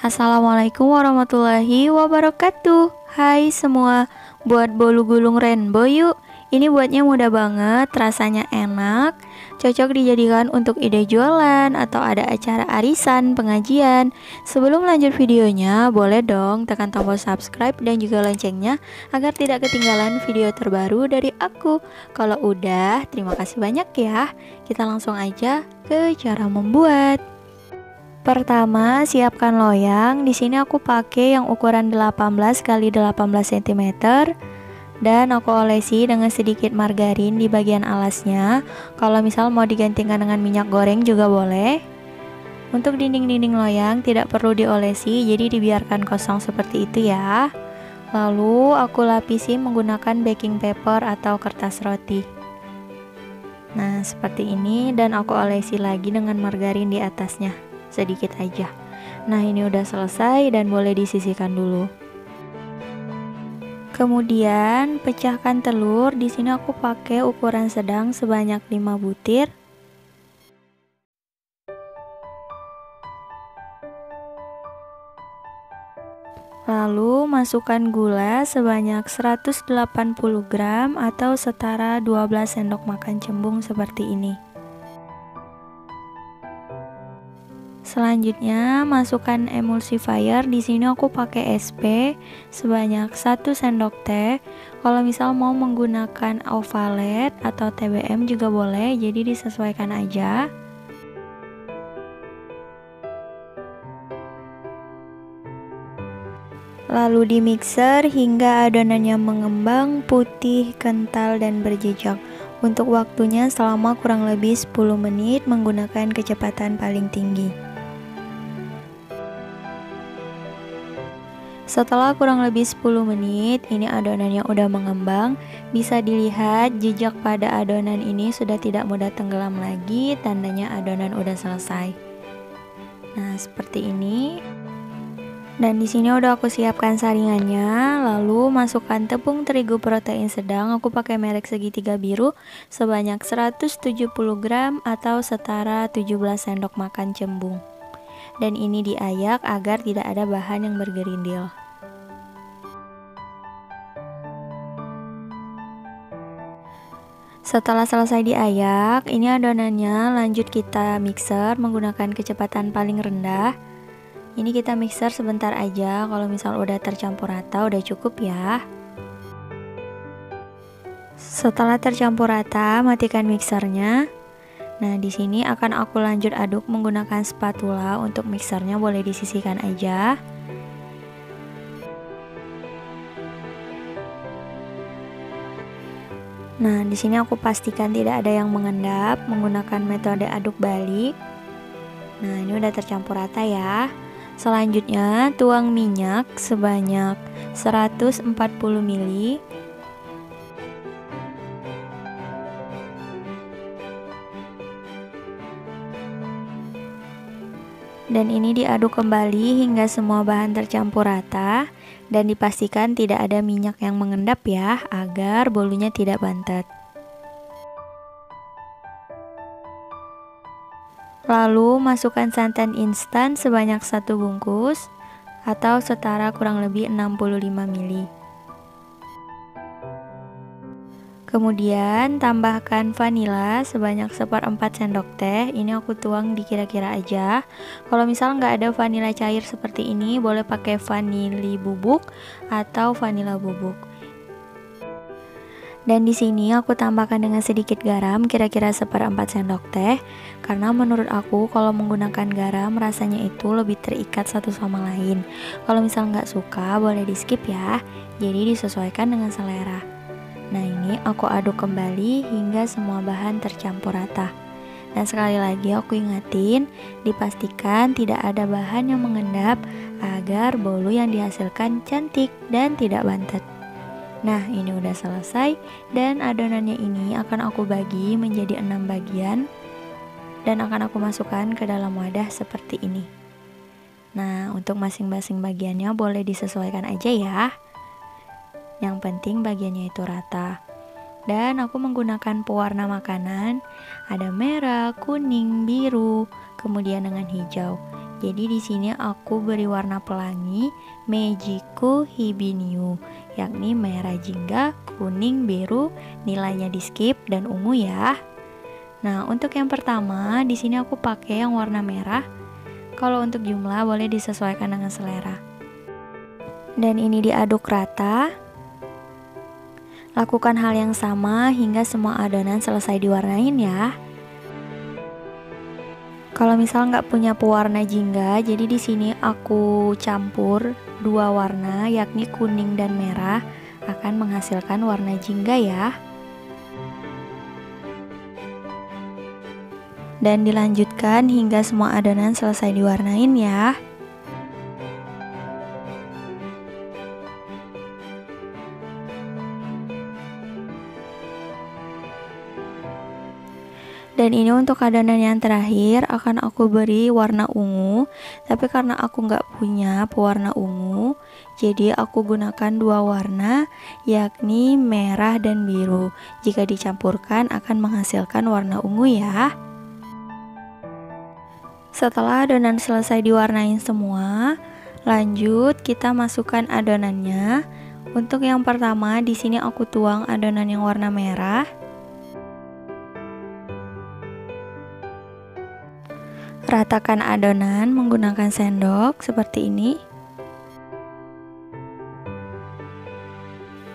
Assalamualaikum warahmatullahi wabarakatuh. Hai semua, buat bolu gulung rainbow yuk. Ini buatnya mudah banget, rasanya enak, cocok dijadikan untuk ide jualan atau ada acara arisan, pengajian. Sebelum lanjut videonya, boleh dong tekan tombol subscribe dan juga loncengnya agar tidak ketinggalan video terbaru dari aku. Kalau udah, terima kasih banyak ya. Kita langsung aja ke cara membuat. Pertama, siapkan loyang. Di sini aku pakai yang ukuran 18 x 18 cm dan aku olesi dengan sedikit margarin di bagian alasnya. Kalau misal mau digantikan dengan minyak goreng juga boleh. Untuk dinding-dinding loyang tidak perlu diolesi, jadi dibiarkan kosong seperti itu ya. Lalu aku lapisi menggunakan baking paper atau kertas roti. Nah, seperti ini, dan aku olesi lagi dengan margarin di atasnya. Sedikit aja. Nah, ini udah selesai dan boleh disisihkan dulu. Kemudian pecahkan telur. Di sini aku pakai ukuran sedang sebanyak 5 butir. Lalu masukkan gula sebanyak 180 gram atau setara 12 sendok makan cembung seperti ini. Selanjutnya masukkan emulsifier. Di sini aku pakai SP sebanyak 1 sendok teh. Kalau misal mau menggunakan ovalet atau TBM juga boleh, jadi disesuaikan aja. Lalu di mixer hingga adonannya mengembang, putih, kental, dan berjejak. Untuk waktunya selama kurang lebih 10 menit menggunakan kecepatan paling tinggi. Setelah kurang lebih 10 menit, ini adonannya udah mengembang. Bisa dilihat jejak pada adonan ini sudah tidak mudah tenggelam lagi, tandanya adonan udah selesai. Nah, seperti ini. Dan di sini udah aku siapkan saringannya. Lalu masukkan tepung terigu protein sedang. Aku pakai merek segitiga biru sebanyak 170 gram atau setara 17 sendok makan cembung. Dan ini diayak agar tidak ada bahan yang bergerindil. Setelah selesai diayak, ini adonannya lanjut kita mixer menggunakan kecepatan paling rendah. Ini kita mixer sebentar aja, kalau misal udah tercampur rata udah cukup ya. Setelah tercampur rata, matikan mixernya. Nah, di sini akan aku lanjut aduk menggunakan spatula. Untuk mixernya boleh disisihkan aja. Nah, di sini aku pastikan tidak ada yang mengendap menggunakan metode aduk balik. Nah, ini udah tercampur rata ya. Selanjutnya, tuang minyak sebanyak 140 ml. Dan ini diaduk kembali hingga semua bahan tercampur rata dan dipastikan tidak ada minyak yang mengendap ya, agar bolunya tidak bantet. Lalu masukkan santan instan sebanyak 1 bungkus atau setara kurang lebih 65 ml. Kemudian tambahkan vanila sebanyak 1/4 sendok teh. Ini aku tuang dikira-kira aja. Kalau misal nggak ada vanila cair seperti ini, boleh pakai vanili bubuk atau vanila bubuk. Dan di sini aku tambahkan dengan sedikit garam, kira-kira 1/4 sendok teh. Karena menurut aku kalau menggunakan garam rasanya itu lebih terikat satu sama lain. Kalau misal nggak suka boleh di skip ya. Jadi disesuaikan dengan selera. Nah, ini aku aduk kembali hingga semua bahan tercampur rata. Dan sekali lagi aku ingatin, dipastikan tidak ada bahan yang mengendap agar bolu yang dihasilkan cantik dan tidak bantet. Nah, ini udah selesai dan adonannya ini akan aku bagi menjadi 6 bagian dan akan aku masukkan ke dalam wadah seperti ini. Nah, untuk masing-masing bagiannya boleh disesuaikan aja ya. Yang penting bagiannya itu rata. Dan aku menggunakan pewarna makanan, ada merah, kuning, biru, kemudian dengan hijau. Jadi di sini aku beri warna pelangi Meijiko Hibiniu, yakni merah jingga, kuning, biru, nilainya di skip dan ungu ya. Nah, untuk yang pertama di sini aku pakai yang warna merah. Kalau untuk jumlah boleh disesuaikan dengan selera. Dan ini diaduk rata. Lakukan hal yang sama hingga semua adonan selesai diwarnain ya. Kalau misal nggak punya pewarna jingga, jadi di sini aku campur dua warna, yakni kuning dan merah, akan menghasilkan warna jingga ya. Dan dilanjutkan hingga semua adonan selesai diwarnain ya. Dan ini untuk adonan yang terakhir akan aku beri warna ungu. Tapi karena aku nggak punya pewarna ungu, jadi aku gunakan dua warna, yakni merah dan biru. Jika dicampurkan akan menghasilkan warna ungu ya. Setelah adonan selesai diwarnain semua, lanjut kita masukkan adonannya. Untuk yang pertama di sini aku tuang adonan yang warna merah. Ratakan adonan menggunakan sendok seperti ini.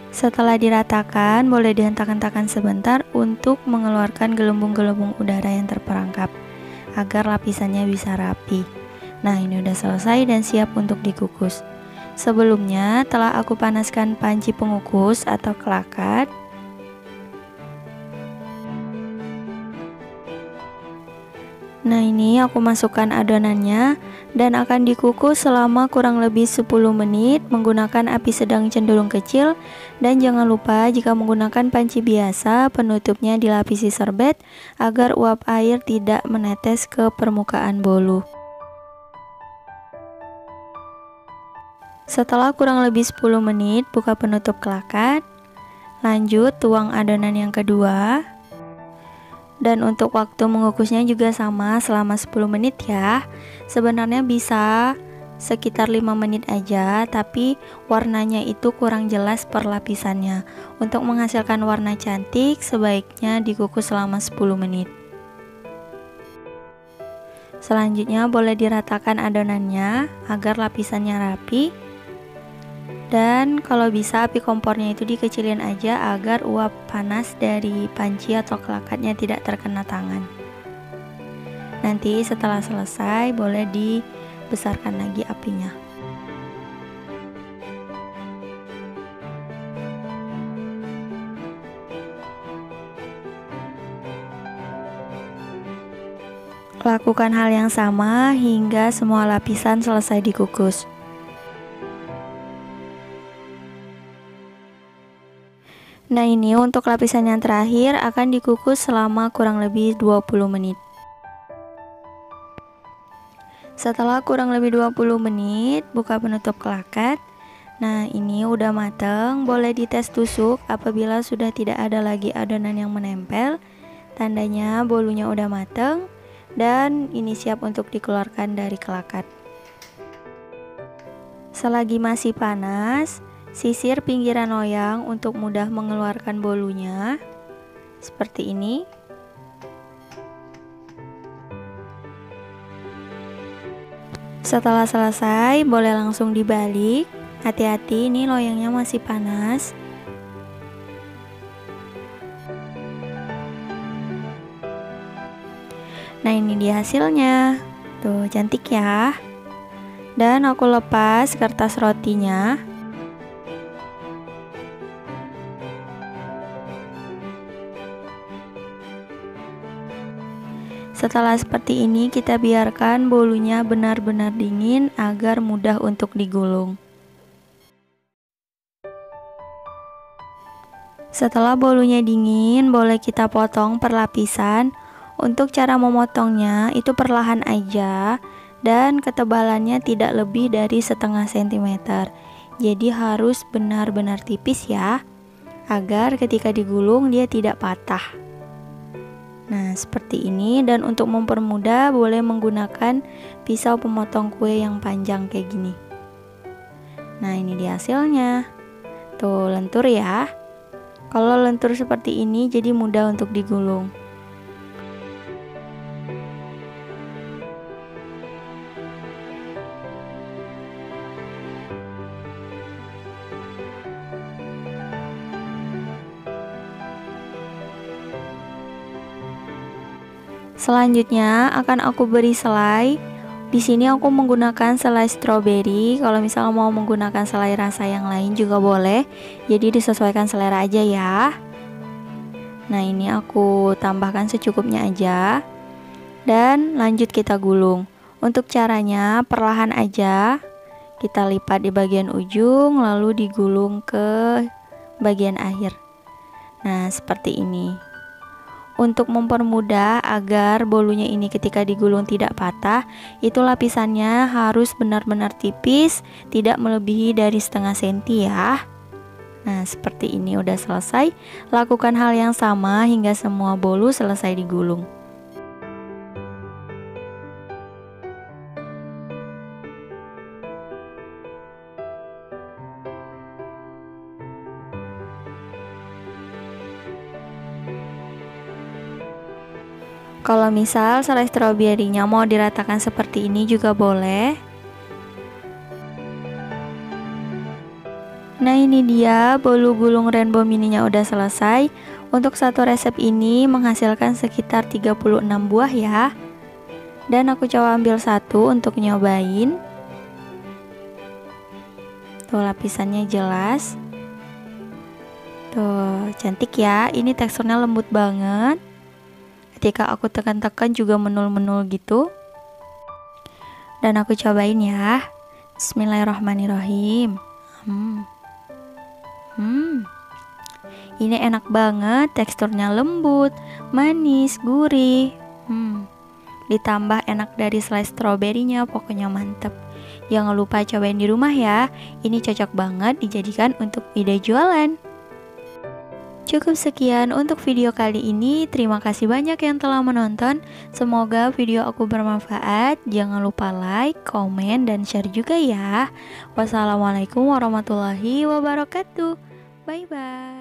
Setelah diratakan, boleh dihentak-hentakan sebentar untuk mengeluarkan gelembung-gelembung udara yang terperangkap agar lapisannya bisa rapi. Nah, ini udah selesai dan siap untuk dikukus. Sebelumnya telah aku panaskan panci pengukus atau kelakat. Nah, ini aku masukkan adonannya dan akan dikukus selama kurang lebih 10 menit menggunakan api sedang cenderung kecil. Dan jangan lupa jika menggunakan panci biasa, penutupnya dilapisi serbet agar uap air tidak menetes ke permukaan bolu. Setelah kurang lebih 10 menit, buka penutup kelakat. Lanjut tuang adonan yang kedua. Dan untuk waktu mengukusnya juga sama selama 10 menit ya. Sebenarnya bisa sekitar 5 menit aja, tapi warnanya itu kurang jelas per lapisannya. Untuk menghasilkan warna cantik sebaiknya dikukus selama 10 menit. Selanjutnya boleh diratakan adonannya agar lapisannya rapi. Dan kalau bisa api kompornya itu dikecilin aja agar uap panas dari panci atau kelakatnya tidak terkena tangan. Nanti setelah selesai boleh dibesarkan lagi apinya. Lakukan hal yang sama hingga semua lapisan selesai dikukus. Nah, ini untuk lapisan yang terakhir akan dikukus selama kurang lebih 20 menit. Setelah kurang lebih 20 menit, buka penutup kelakat. Nah, ini udah mateng, boleh dites tusuk. Apabila sudah tidak ada lagi adonan yang menempel, tandanya bolunya udah mateng dan ini siap untuk dikeluarkan dari kelakat. Selagi masih panas, sisir pinggiran loyang untuk mudah mengeluarkan bolunya, seperti ini. Setelah selesai, boleh langsung dibalik. Hati-hati, ini loyangnya masih panas. Nah, ini dia hasilnya. Tuh, cantik ya. Dan aku lepas kertas rotinya. Setelah seperti ini, kita biarkan bolunya benar-benar dingin agar mudah untuk digulung. Setelah bolunya dingin, boleh kita potong per lapisan. Untuk cara memotongnya itu perlahan aja dan ketebalannya tidak lebih dari setengah sentimeter. Jadi harus benar-benar tipis ya, agar ketika digulung dia tidak patah. Nah, seperti ini. Dan untuk mempermudah boleh menggunakan pisau pemotong kue yang panjang kayak gini. Nah, ini dia hasilnya. Tuh, lentur ya. Kalau lentur seperti ini jadi mudah untuk digulung. Selanjutnya akan aku beri selai. Di sini aku menggunakan selai stroberi. Kalau misalnya mau menggunakan selai rasa yang lain juga boleh. Jadi disesuaikan selera aja ya. Nah, ini aku tambahkan secukupnya aja. Dan lanjut kita gulung. Untuk caranya perlahan aja. Kita lipat di bagian ujung lalu digulung ke bagian akhir. Nah, seperti ini. Untuk mempermudah agar bolunya ini ketika digulung tidak patah, itu lapisannya harus benar-benar tipis, tidak melebihi dari setengah senti ya. Nah, seperti ini udah selesai. Lakukan hal yang sama hingga semua bolu selesai digulung. Kalau misal selai stroberinya mau diratakan seperti ini juga boleh. Nah, ini dia bolu gulung rainbow mininya udah selesai. Untuk satu resep ini menghasilkan sekitar 36 buah ya. Dan aku coba ambil satu untuk nyobain. Tuh, lapisannya jelas. Tuh, cantik ya. Ini teksturnya lembut banget. Ketika aku tekan-tekan juga menul-menul gitu. Dan aku cobain ya. Bismillahirrahmanirrahim. Ini enak banget, teksturnya lembut, manis, gurih. Ditambah enak dari selai stroberinya, pokoknya mantep. Jangan lupa cobain di rumah ya. Ini cocok banget dijadikan untuk ide jualan. Cukup sekian untuk video kali ini. Terima kasih banyak yang telah menonton. Semoga video aku bermanfaat. Jangan lupa like, komen, dan share juga ya. Wassalamualaikum warahmatullahi wabarakatuh. Bye bye.